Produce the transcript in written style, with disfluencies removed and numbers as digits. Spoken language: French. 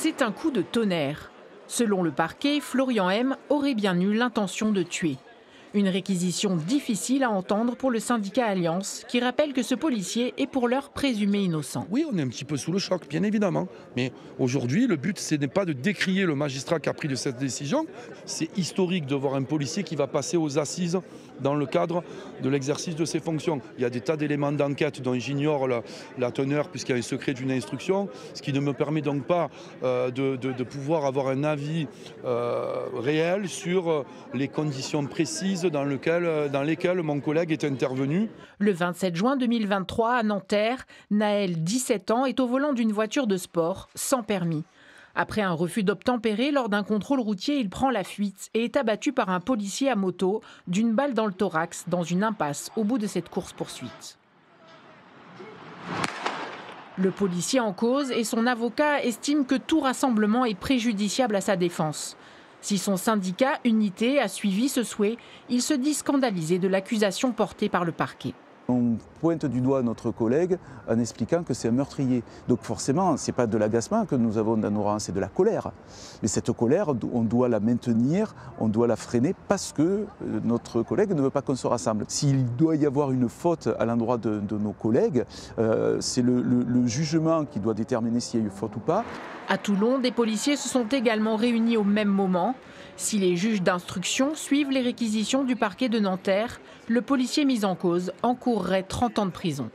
C'est un coup de tonnerre. Selon le parquet, Florian M aurait bien eu l'intention de tuer. Une réquisition difficile à entendre pour le syndicat Alliance, qui rappelle que ce policier est pour l'heure présumé innocent. Oui, on est un petit peu sous le choc, bien évidemment. Mais aujourd'hui, le but, ce n'est pas de décrier le magistrat qui a pris de cette décision. C'est historique de voir un policier qui va passer aux assises dans le cadre de l'exercice de ses fonctions. Il y a des tas d'éléments d'enquête dont j'ignore la teneur puisqu'il y a un secret d'une instruction, ce qui ne me permet donc pas de pouvoir avoir un avis réel sur les conditions précises dans lesquelles mon collègue est intervenu. Le 27 juin 2023, à Nanterre, Naël, 17 ans, est au volant d'une voiture de sport, sans permis. Après un refus d'obtempérer lors d'un contrôle routier, il prend la fuite et est abattu par un policier à moto d'une balle dans le thorax dans une impasse au bout de cette course-poursuite. Le policier en cause et son avocat estiment que tout rassemblement est préjudiciable à sa défense. Si son syndicat Unité a suivi ce souhait, il se dit scandalisé de l'accusation portée par le parquet. On pointe du doigt notre collègue en expliquant que c'est un meurtrier. Donc forcément, ce n'est pas de l'agacement que nous avons dans nos rangs, c'est de la colère. Mais cette colère, on doit la maintenir, on doit la freiner parce que notre collègue ne veut pas qu'on se rassemble. S'il doit y avoir une faute à l'endroit de nos collègues, c'est le jugement qui doit déterminer s'il y a eu faute ou pas. À Toulon, des policiers se sont également réunis au même moment. Si les juges d'instruction suivent les réquisitions du parquet de Nanterre, le policier mis en cause encourrait 30 ans de prison.